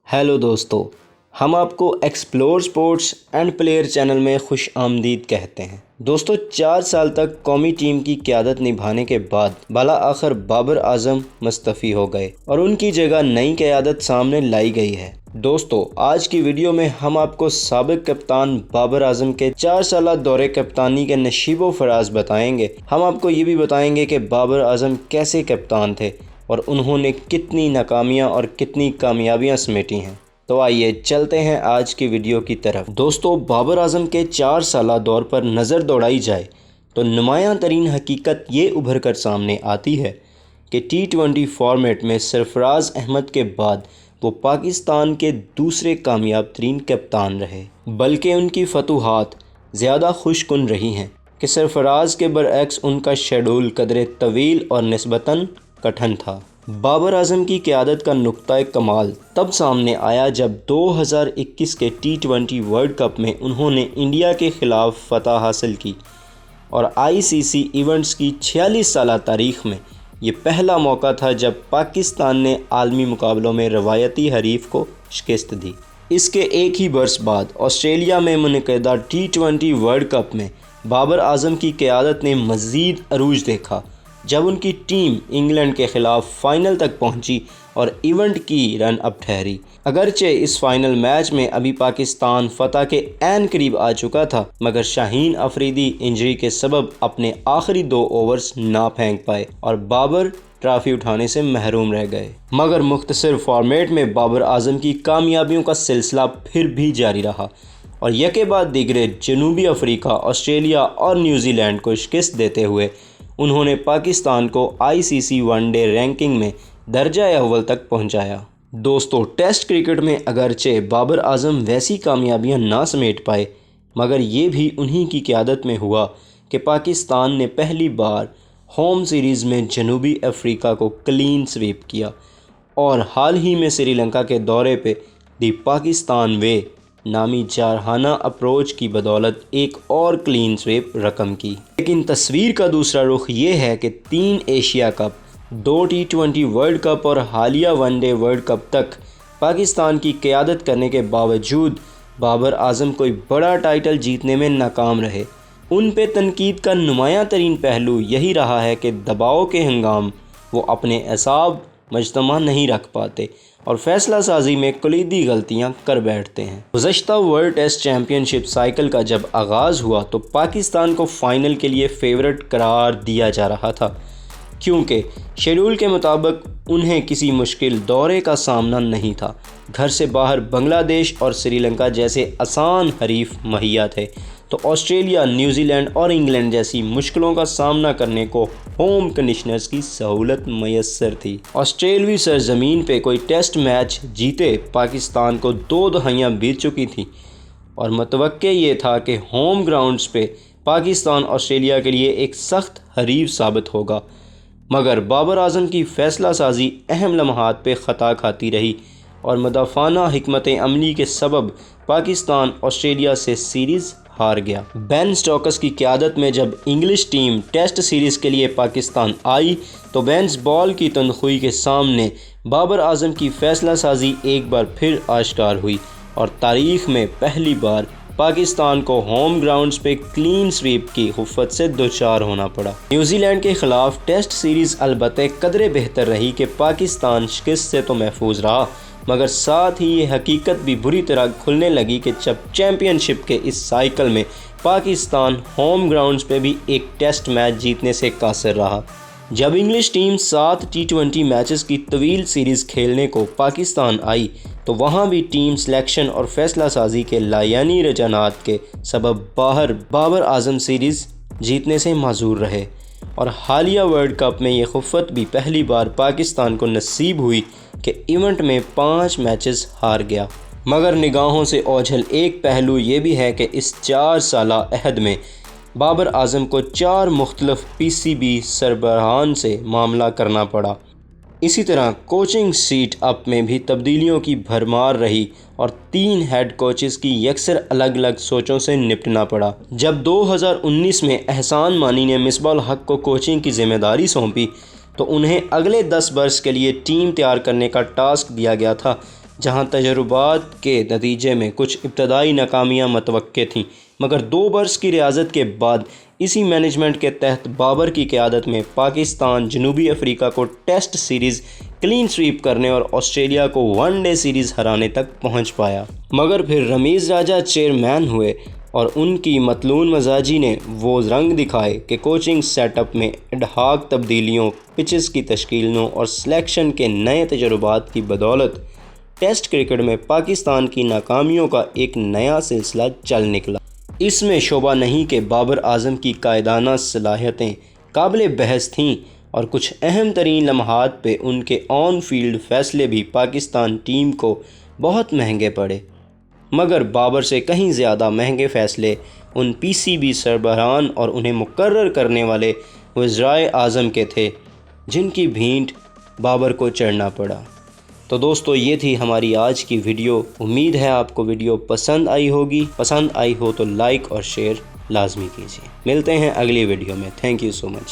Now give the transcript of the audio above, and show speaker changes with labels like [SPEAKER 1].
[SPEAKER 1] Hello दोस्तों, हम आपको explore sports and player channel में खुश आमदीद कहते हैं। दोस्तों, 4 साल तक कौमी टीम की क़यादत निभाने के बाद बाला आखिर बाबर आजम मुस्तफ़ी हो गए और उनकी जगह नई क़यादत सामने लाई गई है। दोस्तों, आज की वीडियो में हम आपको साबिक कप्तान बाबर आजम के 4 साल दौरे कप्तानी के नशीबो फराज बताएंगे। हम आपको ये भी बताएंगे कि बाबर आजम कैसे कप्तान थे और उन्होंने कितनी नाकामियां और कितनी कामयाबियां समेटी हैं। तो आइए चलते हैं आज की वीडियो की तरफ। दोस्तों, बाबर आजम के 4 साला दौर पर नज़र दौड़ाई जाए तो नुमायां तरीन हकीकत ये उभर कर सामने आती है कि T20 फॉर्मेट में सरफराज अहमद के बाद वो पाकिस्तान के दूसरे कामयाब तरीन कप्तान रहे, बल्कि उनकी फतूहात ज़्यादा खुशकुन रही हैं कि सरफराज के बरअक्स उनका शेड्यूल कदरे तवील और निस्बतन कठिन था। बाबर आजम की क़यादत का नुक्ता कमाल तब सामने आया जब 2021 के T20 वर्ल्ड कप में उन्होंने इंडिया के ख़िलाफ़ फ़तह हासिल की और ICC इवेंट्स की 46 साला तारीख़ में ये पहला मौका था जब पाकिस्तान ने आलमी मुकाबलों में रवायती हरीफ को शिकस्त दी। इसके एक ही बरस बाद ऑस्ट्रेलिया में मुनक़दा T20 वर्ल्ड कप में बाबर आजम की क़यादत ने मज़ीद अरूज देखा जब उनकी टीम इंग्लैंड के ख़िलाफ़ फ़ाइनल तक पहुंची और इवेंट की रन अप ठहरी। अगरचे इस फ़ाइनल मैच में अभी पाकिस्तान फ़तह के ऐन करीब आ चुका था, मगर शाहीन अफरीदी इंजरी के सबब अपने आखिरी 2 ओवर्स ना फेंक पाए और बाबर ट्रॉफ़ी उठाने से महरूम रह गए। मगर मुख्तसर फॉर्मेट में बाबर आजम की कामयाबियों का सिलसिला फिर भी जारी रहा और यके बाद दीगरे जनूबी अफ्रीका, ऑस्ट्रेलिया और न्यूज़ीलैंड को शिकस्त देते हुए उन्होंने पाकिस्तान को ICC वनडे रैंकिंग में दर्जा अव्वल तक पहुंचाया। दोस्तों, टेस्ट क्रिकेट में अगरचे बाबर आजम वैसी कामयाबियां ना समेट पाए, मगर ये भी उन्हीं की क़यादत में हुआ कि पाकिस्तान ने पहली बार होम सीरीज़ में जनूबी अफ्रीका को क्लीन स्वीप किया और हाल ही में श्रीलंका के दौरे पे दी पाकिस्तान वे नामी जारहाना अप्रोच की बदौलत एक और क्लीन स्वीप रकम की। लेकिन तस्वीर का दूसरा रुख ये है कि 3 Asia cup, 2 T20 world cup और हालिया वनडे वर्ल्ड कप तक पाकिस्तान की क़यादत करने के बावजूद बाबर आजम कोई बड़ा टाइटल जीतने में नाकाम रहे। उन पे तनकीद का नुमायां तरीन पहलू यही रहा है कि दबाव के हंगाम वो अपने असाब मजतमा नहीं रख पाते और फ़ैसला साजी में कलीदी गलतियां कर बैठते हैं। गुज़श्ता वर्ल्ड टेस्ट चैम्पियनशिप साइकिल का जब आगाज़ हुआ तो पाकिस्तान को फ़ाइनल के लिए फ़ेवरेट करार दिया जा रहा था, क्योंकि शेड्यूल के मुताबिक उन्हें किसी मुश्किल दौरे का सामना नहीं था। घर से बाहर बांग्लादेश और श्रीलंका जैसे आसान हरीफ मुहैया थे, तो ऑस्ट्रेलिया, न्यूज़ीलैंड और इंग्लैंड जैसी मुश्किलों का सामना करने को होम कंडीशनर्स की सहूलत मैसर थी। ऑस्ट्रेलवी सरजमीन पे कोई टेस्ट मैच जीते पाकिस्तान को 2 दहाइयाँ बीत चुकी थी और मतवक्के ये था कि होम ग्राउंड्स पे पाकिस्तान ऑस्ट्रेलिया के लिए एक सख्त हरीफ साबित होगा, मगर बाबर आजम की फ़ैसला साजी अहम लम्हात पे ख़ता खाती रही और मुदाफ़ाना हिकमत अमली के सबब पाकिस्तान ऑस्ट्रेलिया से सीरीज़ हार गया। बेन स्टोक्स की क़यादत में जब इंग्लिश टीम टेस्ट सीरीज़ के लिए पाकिस्तान आई तो बेंस बॉल की तनख्वाही के सामने बाबर आजम की फ़ैसला साजी एक बार फिर आश्कार हुई और तारीख़ में पहली बार पाकिस्तान को होम ग्राउंड्स पे क्लीन स्वीप की खुफ़त से दोचार होना पड़ा। न्यूज़ीलैंड के ख़िलाफ़ टेस्ट सीरीज़ अलबत्ते कदरे बेहतर रही कि पाकिस्तान शिकस्त से तो महफूज रहा, मगर साथ ही ये हकीकत भी बुरी तरह खुलने लगी कि जब चैम्पियनशिप के इस साइकिल में पाकिस्तान होम ग्राउंड्स पे भी एक टेस्ट मैच जीतने से कासिर रहा। जब इंग्लिश टीम 7 T20 मैचेस की तवील सीरीज़ खेलने को पाकिस्तान आई तो वहाँ भी टीम सिलेक्शन और फ़ैसला साजी के लायानी रुझानात के सबब बाबर आजम सीरीज़ जीतने से माजूर रहे और हालिया वर्ल्ड कप में ये खुफ़त भी पहली बार पाकिस्तान को नसीब हुई कि इवेंट में 5 मैचेस हार गया। मगर निगाहों से ओझल एक पहलू ये भी है कि इस 4 साला अहद में बाबर आजम को 4 मुख्तलिफ PCB सरबराहान से मामला करना पड़ा। इसी तरह कोचिंग सीट अप में भी तब्दीलियों की भरमार रही और 3 हेड कोचेस की यकसर अलग अलग सोचों से निपटना पड़ा। जब 2019 में एहसान मानी ने मिसबाह हक को कोचिंग की जिम्मेदारी सौंपी तो उन्हें अगले 10 बरस के लिए टीम तैयार करने का टास्क दिया गया था, جہاں تجربات کے نتیجے میں کچھ ابتدائی ناکامیاں متوقع تھیں، مگر 2 برس کی ریاضت کے بعد اسی مینجمنٹ کے تحت بابر کی قیادت میں پاکستان جنوبی افریقہ کو ٹیسٹ سیریز کلین سویپ کرنے اور آسٹریلیا کو ون ڈے سیریز ہرانے تک پہنچ پایا۔ مگر پھر رمیز راجہ چیئرمین ہوئے اور ان کی مطلون مزاجی نے وہ رنگ دکھائے کہ کوچنگ سیٹ اپ میں ایڈ ہاک تبدیلیوں، پچز کی تشکیلوں اور سلیکشن کے نئے تجربات کی بدولت ٹیسٹ کرکٹ میں پاکستان کی ناکامیوں کا ایک نیا سلسلہ چل نکلا۔ اس میں شبہ نہیں کہ بابر اعظم کی قائدانہ صلاحیتیں قابل بحث تھیں اور کچھ اہم ترین لمحات پہ ان کے آن فیلڈ فیصلے بھی پاکستان ٹیم کو بہت مہنگے پڑے، مگر بابر سے کہیں زیادہ مہنگے فیصلے ان پی سی بی سربراہان اور انہیں مقرر کرنے والے وزرائے اعظم کے تھے جن کی بھینٹ بابر کو چڑھنا پڑا۔ تو دوستو، یہ تھی ہماری آج کی ویڈیو۔ امید ہے آپ کو ویڈیو پسند آئی ہوگی۔ پسند آئی ہو تو لائک اور شیئر لازمی کیجیے۔ ملتے ہیں اگلی ویڈیو میں۔ Thank you so much.